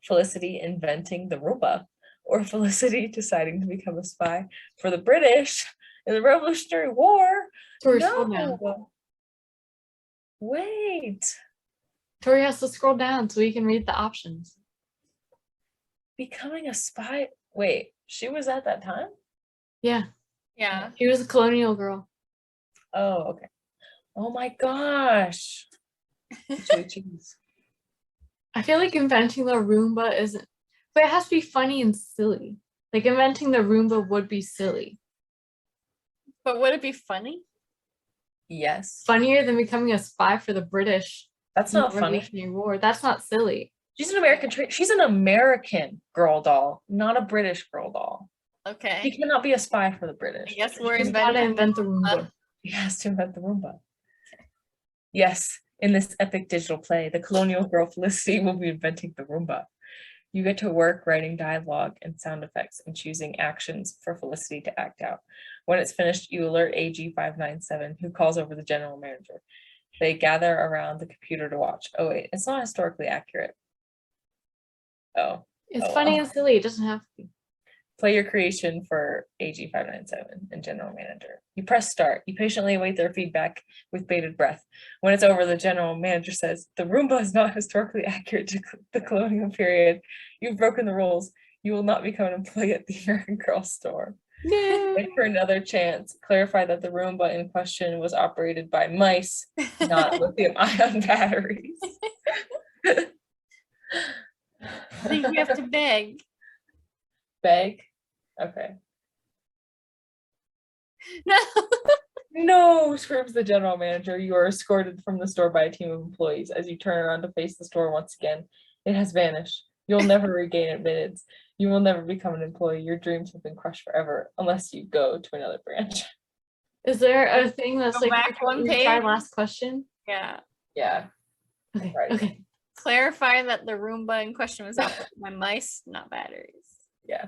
Felicity inventing the Roomba, or Felicity deciding to become a spy for the British in the Revolutionary War? Tori, No. scroll down. Wait. Tori has to scroll down so we can read the options. Becoming a spy? Wait, she was at that time? Yeah. Yeah. She was a colonial girl. Oh, okay. Oh my gosh. Jeez. I feel like inventing the Roomba isn't, but it has to be funny and silly. Like inventing the Roomba would be silly. But would it be funny? Yes. Funnier than becoming a spy for the British. That's in the not funny. Revolutionary War. That's not silly. She's an American girl doll, not a British girl doll. Okay. She cannot be a spy for the British. I guess we're She's gotta inventing. invent the Roomba. She has to invent the Roomba. Yes, in this epic digital play, the colonial girl Felicity will be inventing the Roomba. You get to work writing dialogue and sound effects and choosing actions for Felicity to act out. When it's finished, you alert AG597, who calls over the general manager. They gather around the computer to watch. Oh wait, it's not historically accurate. Oh. It's Oh, funny well. and silly. It doesn't have to be. Play your creation for AG597 and general manager. You press start. You patiently await their feedback with bated breath. When it's over, the general manager says, "The Roomba is not historically accurate to the colonial period. You've broken the rules. You will not become an employee at the American Girl store." No. Wait for another chance. Clarify that the Roomba in question was operated by mice, not lithium-ion batteries. I think we have to beg. Beg? Okay. No. No, screams the general manager. You are escorted from the store by a team of employees. As you turn around to face the store once again, it has vanished. You'll never regain admittance. You will never become an employee. Your dreams have been crushed forever unless you go to another branch. Is there a thing that's Go like back one retry page. last question? Yeah. Yeah. Okay. Right. Okay. Clarify that the Roomba in question was output by mice, not batteries. Yeah.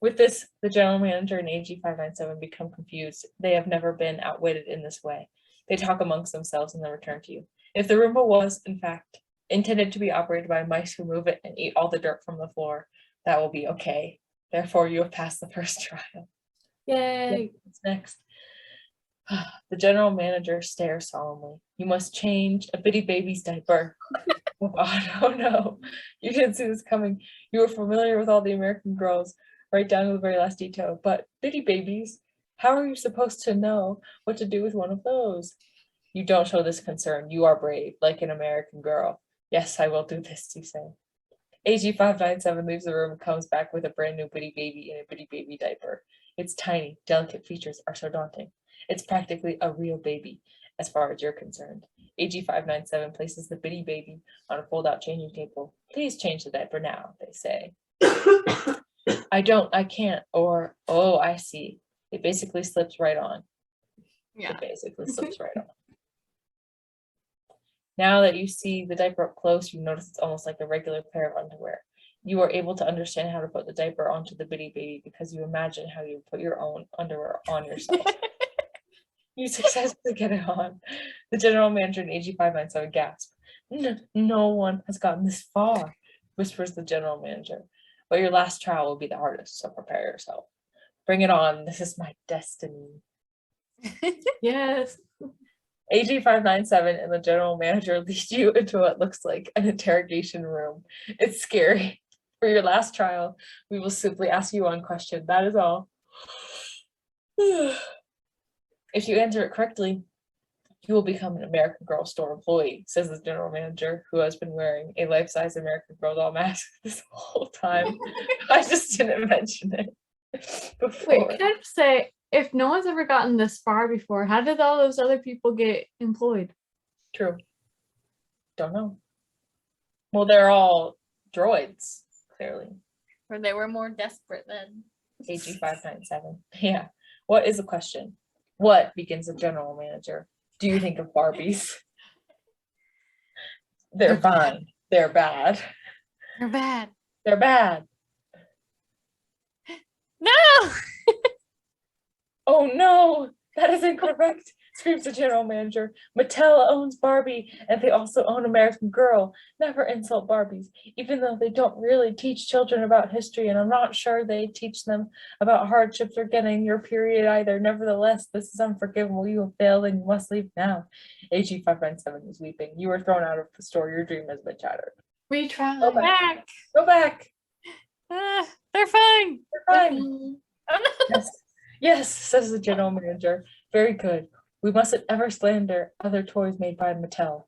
With this, the general manager and AG597 become confused. They have never been outwitted in this way. They talk amongst themselves and then return to you. If the Roomba was, in fact, intended to be operated by mice who move it and eat all the dirt from the floor, that will be okay. Therefore, you have passed the first trial. Yay. What's next? The general manager stares solemnly. You must change a bitty baby's diaper. Oh God, oh no. You didn't see this coming. You were familiar with all the American girls, right down to the very last detail. But bitty babies, how are you supposed to know what to do with one of those? You don't show this concern. You are brave, like an American girl. Yes, I will do this, you say. AG597 leaves the room and comes back with a brand new bitty baby in a bitty baby diaper. Its tiny, delicate features are so daunting. It's practically a real baby, as far as you're concerned. AG597 places the bitty baby on a fold-out changing table. Please change the diaper now, they say. I can't, or, oh, I see. It basically slips right on. Yeah. It basically slips right on. Now that you see the diaper up close, you notice it's almost like a regular pair of underwear. You are able to understand how to put the diaper onto the bitty baby because you imagine how you put your own underwear on yourself. You successfully get it on. The general manager and AG597 gasp. No one has gotten this far, whispers the general manager. But your last trial will be the hardest, so prepare yourself. Bring it on. This is my destiny. Yes. AG597 and the general manager lead you into what looks like an interrogation room. It's scary. For your last trial, we will simply ask you one question. That is all. If you answer it correctly, you will become an American Girl store employee, says the general manager, who has been wearing a life-size American Girl doll mask this whole time. I just didn't mention it before. Wait, can I just say, if no one's ever gotten this far before, how did all those other people get employed? True. Don't know. Well, they're all droids, clearly. Or they were more desperate than. AG597. Yeah. What is the question? What, begins the general manager, do you think of Barbies? They're fine. They're bad. They're bad. They're bad. No! Oh no, that is incorrect, screams the general manager. Mattel owns Barbie, and they also own American Girl. Never insult Barbies, even though they don't really teach children about history, and I'm not sure they teach them about hardships or getting your period either. Nevertheless, this is unforgivable. You have failed and you must leave now. AG597 is weeping. You were thrown out of the store. Your dream has been shattered. Retry. Go back. Back. Go back. They're fine. You're fine. Mm. Oh, no. Yes. Yes, says the general manager. Very good. We mustn't ever slander other toys made by Mattel.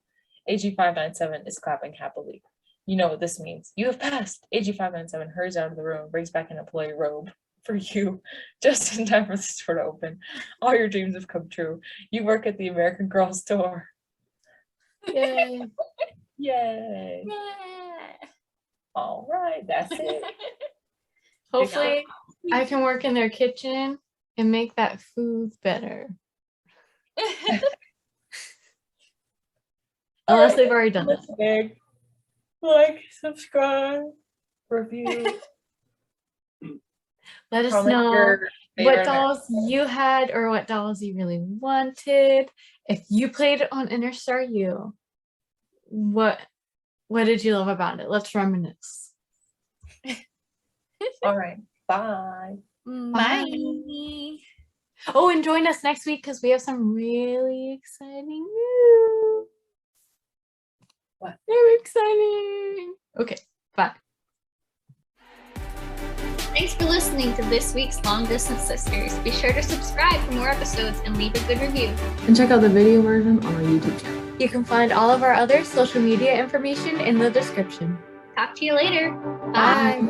AG597 is clapping happily. You know what this means. You have passed. AG597 hurries out of the room and brings back an employee robe for you, just in time for the store to open. All your dreams have come true. You work at the American Girl store. Yay. Yay. Yeah. All right, that's it. Hopefully, I can work in their kitchen and make that food better. Unless they've already done it. Like, subscribe, review. Let us Comment know your what favorite dolls you had or what dolls you really wanted. If you played it on Interstar U, what did you love about it? Let's reminisce. All right, bye. Bye. Oh, and join us next week because we have some really exciting news. What? Very exciting. Okay, bye. Thanks for listening to this week's Long Distance Sisters. Be sure to subscribe for more episodes and leave a good review. And check out the video version on our YouTube channel. You can find all of our other social media information in the description. Talk to you later. Bye.